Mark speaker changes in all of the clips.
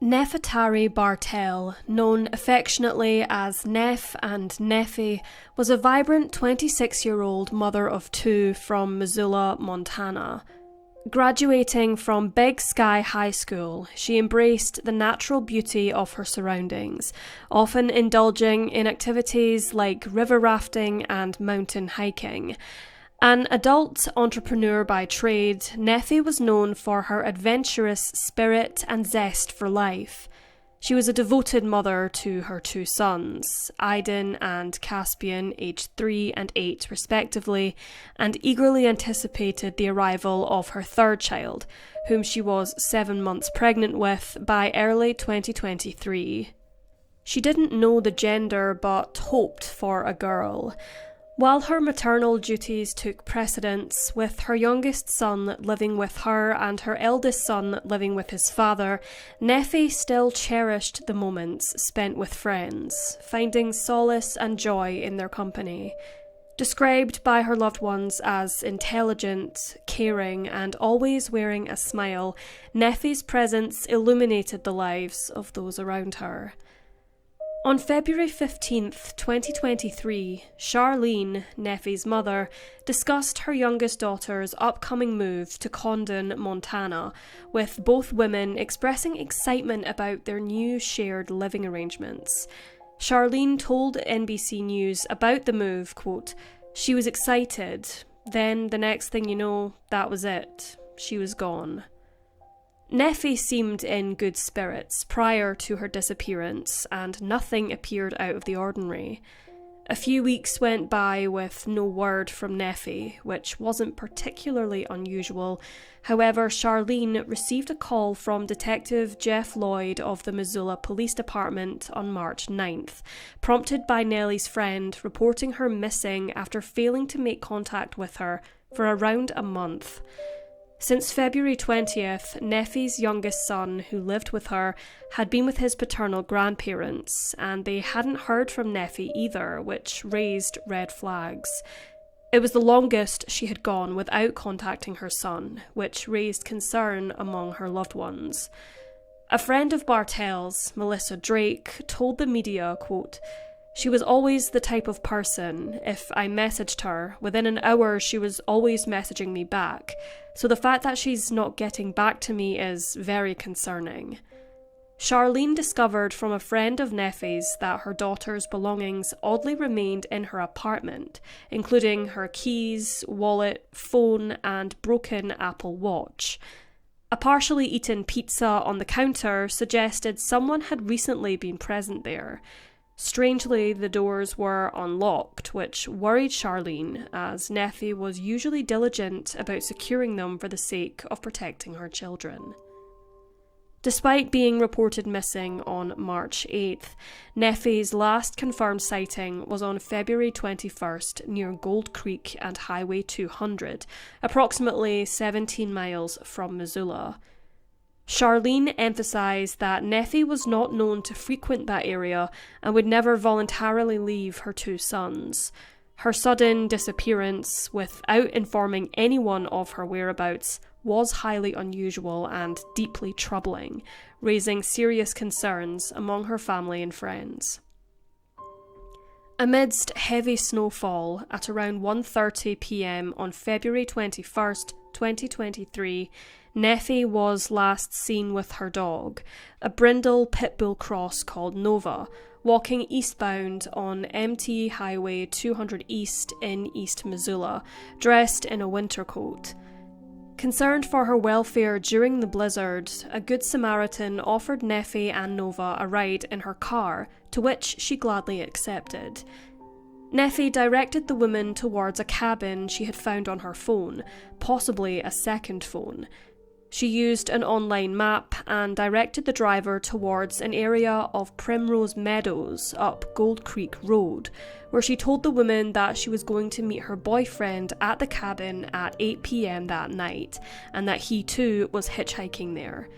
Speaker 1: Neffy Bartell, known affectionately as Neff and Neffy, was a vibrant 26-year-old mother of two from Missoula, Montana. Graduating from Big Sky High School, she embraced the natural beauty of her surroundings, often indulging in activities like river rafting and mountain hiking. An adult entrepreneur by trade, Neffy was known for her adventurous spirit and zest for life. She was a devoted mother to her two sons, Aiden and Caspian, aged 3 and 8 respectively, and eagerly anticipated the arrival of her third child, whom she was 7 months pregnant with, by early 2023. She didn't know the gender but hoped for a girl. While her maternal duties took precedence, with her youngest son living with her and her eldest son living with his father, Neffy still cherished the moments spent with friends, finding solace and joy in their company. Described by her loved ones as intelligent, caring, and always wearing a smile, Neffy's presence illuminated the lives of those around her. On February 15th, 2023, Charlene, Neffy's mother, discussed her youngest daughter's upcoming move to Condon, Montana, with both women expressing excitement about their new shared living arrangements. Charlene told NBC News about the move, quote, "She was excited. Then the next thing you know, that was it. She was gone." Neffy seemed in good spirits prior to her disappearance, and nothing appeared out of the ordinary. A few weeks went by with no word from Neffy, which wasn't particularly unusual. However, Charlene received a call from Detective Jeff Lloyd of the Missoula Police Department on March 9th, prompted by Nellie's friend reporting her missing after failing to make contact with her for around a month. Since February 20th, Neffy's youngest son, who lived with her, had been with his paternal grandparents, and they hadn't heard from Neffy either, which raised red flags. It was the longest she had gone without contacting her son, which raised concern among her loved ones. A friend of Bartell's, Melissa Drake, told the media, quote, "She was always the type of person, if I messaged her, within an hour she was always messaging me back. So the fact that she's not getting back to me is very concerning." Charlene discovered from a friend of Neffy's that her daughter's belongings oddly remained in her apartment, including her keys, wallet, phone, and broken Apple Watch. A partially eaten pizza on the counter suggested someone had recently been present there. Strangely, the doors were unlocked, which worried Charlene, as Neffy was usually diligent about securing them for the sake of protecting her children. Despite being reported missing on March 8th, Neffy's last confirmed sighting was on February 21st near Gold Creek and Highway 200, approximately 17 miles from Missoula. Charlene emphasised that Neffy was not known to frequent that area and would never voluntarily leave her two sons. Her sudden disappearance, without informing anyone of her whereabouts, was highly unusual and deeply troubling, raising serious concerns among her family and friends. Amidst heavy snowfall at around 1:30 p.m. on February 21st, 2023, Neffy was last seen with her dog, a brindle pit bull cross called Nova, walking eastbound on MT Highway 200 East in East Missoula, dressed in a winter coat. Concerned for her welfare during the blizzard, a Good Samaritan offered Neffy and Nova a ride in her car, to which she gladly accepted. Neffy directed the woman towards a cabin she had found on her phone, possibly a second phone. She used an online map and directed the driver towards an area of Primrose Meadows up Gold Creek Road, where she told the woman that she was going to meet her boyfriend at the cabin at 8 p.m. that night, and that he too was hitchhiking there.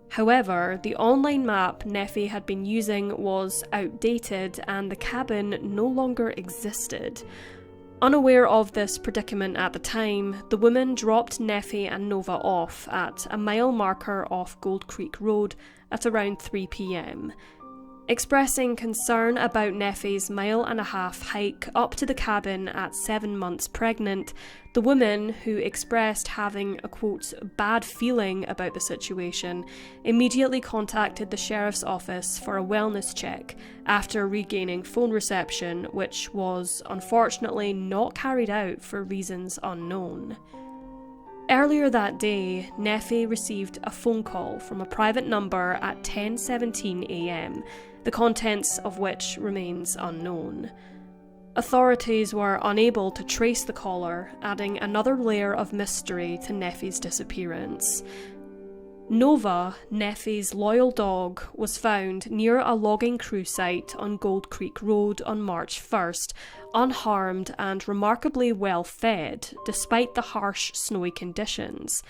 Speaker 1: However, the online map Neffy had been using was outdated and the cabin no longer existed. Unaware of this predicament at the time, the woman dropped Neffy and Nova off at a mile marker off Gold Creek Road at around 3 p.m. Expressing concern about Neffy's mile-and-a-half hike up to the cabin at 7 months pregnant, the woman, who expressed having a quote, bad feeling about the situation, immediately contacted the sheriff's office for a wellness check after regaining phone reception, which was unfortunately not carried out for reasons unknown. Earlier that day, Neffy received a phone call from a private number at 10:17 a.m, the contents of which remains unknown. Authorities were unable to trace the caller, adding another layer of mystery to Neffy's disappearance. Nova, Neffy's loyal dog, was found near a logging crew site on Gold Creek Road on March 1st, unharmed and remarkably well fed, despite the harsh, snowy conditions.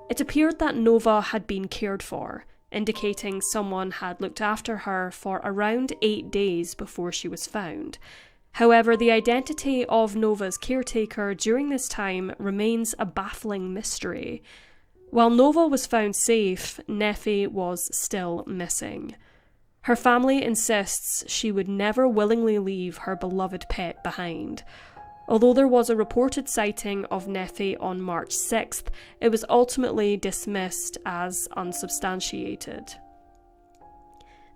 Speaker 1: It appeared that Nova had been cared for, indicating someone had looked after her for around 8 days before she was found. However, the identity of Nova's caretaker during this time remains a baffling mystery. While Nova was found safe, Neffy was still missing. Her family insists she would never willingly leave her beloved pet behind. Although there was a reported sighting of Neffy on March 6th, it was ultimately dismissed as unsubstantiated.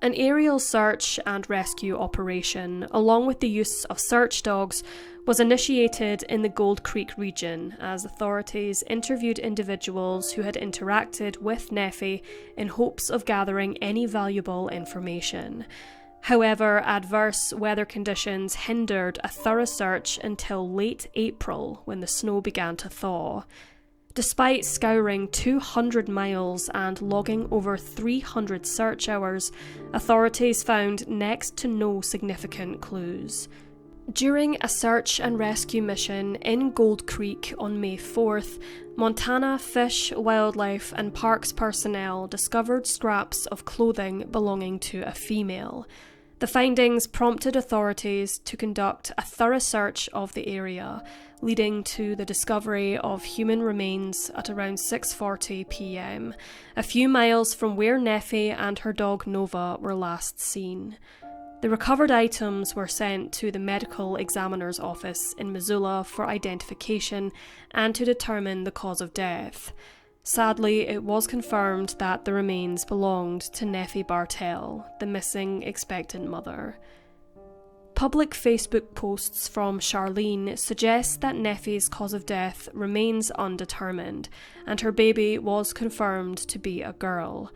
Speaker 1: An aerial search and rescue operation, along with the use of search dogs, was initiated in the Gold Creek region as authorities interviewed individuals who had interacted with Neffy in hopes of gathering any valuable information. However, adverse weather conditions hindered a thorough search until late April, when the snow began to thaw. Despite scouring 200 miles and logging over 300 search hours, authorities found next to no significant clues. During a search and rescue mission in Gold Creek on May 4th, Montana Fish, Wildlife and Parks personnel discovered scraps of clothing belonging to a female. The findings prompted authorities to conduct a thorough search of the area, leading to the discovery of human remains at around 6:40 p.m, a few miles from where Neffy and her dog Nova were last seen. The recovered items were sent to the medical examiner's office in Missoula for identification and to determine the cause of death. Sadly, it was confirmed that the remains belonged to Neffy Bartell, the missing expectant mother. Public Facebook posts from Charlene suggest that Neffy's cause of death remains undetermined, and her baby was confirmed to be a girl.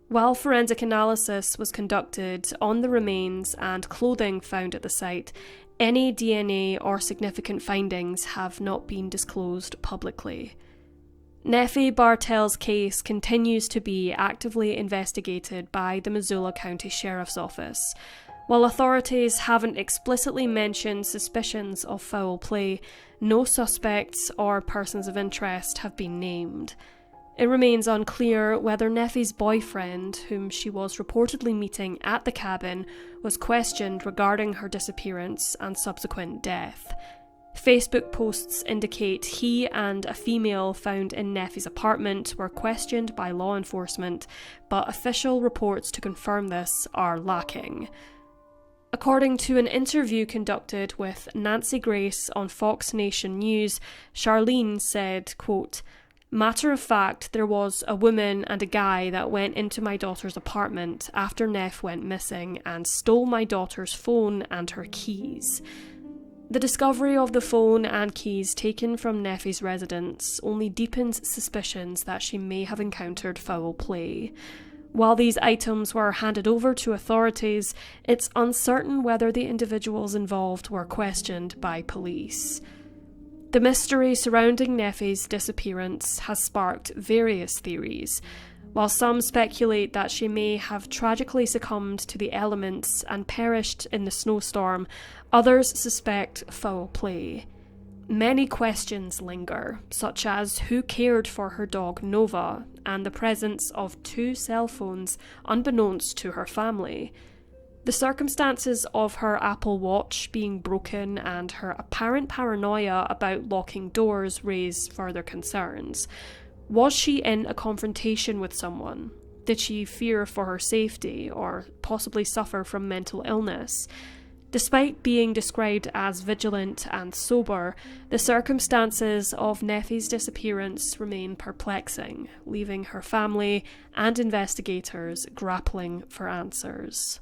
Speaker 1: While forensic analysis was conducted on the remains and clothing found at the site, any DNA or significant findings have not been disclosed publicly. Neffy Bartell's case continues to be actively investigated by the Missoula County Sheriff's Office. While authorities haven't explicitly mentioned suspicions of foul play, no suspects or persons of interest have been named. It remains unclear whether Neffy's boyfriend, whom she was reportedly meeting at the cabin, was questioned regarding her disappearance and subsequent death. Facebook posts indicate he and a female found in Neffy's apartment were questioned by law enforcement, but official reports to confirm this are lacking. According to an interview conducted with Nancy Grace on Fox Nation News, Charlene said, quote, "Matter of fact, there was a woman and a guy that went into my daughter's apartment after Neff went missing and stole my daughter's phone and her keys." The discovery of the phone and keys taken from Neffy's residence only deepens suspicions that she may have encountered foul play. While these items were handed over to authorities, it's uncertain whether the individuals involved were questioned by police. The mystery surrounding Neffy's disappearance has sparked various theories. While some speculate that she may have tragically succumbed to the elements and perished in the snowstorm, others suspect foul play. Many questions linger, such as who cared for her dog Nova and the presence of 2 cell phones unbeknownst to her family. The circumstances of her Apple Watch being broken and her apparent paranoia about locking doors raise further concerns. Was she in a confrontation with someone? Did she fear for her safety or possibly suffer from mental illness? Despite being described as vigilant and sober, the circumstances of Neffy's disappearance remain perplexing, leaving her family and investigators grappling for answers.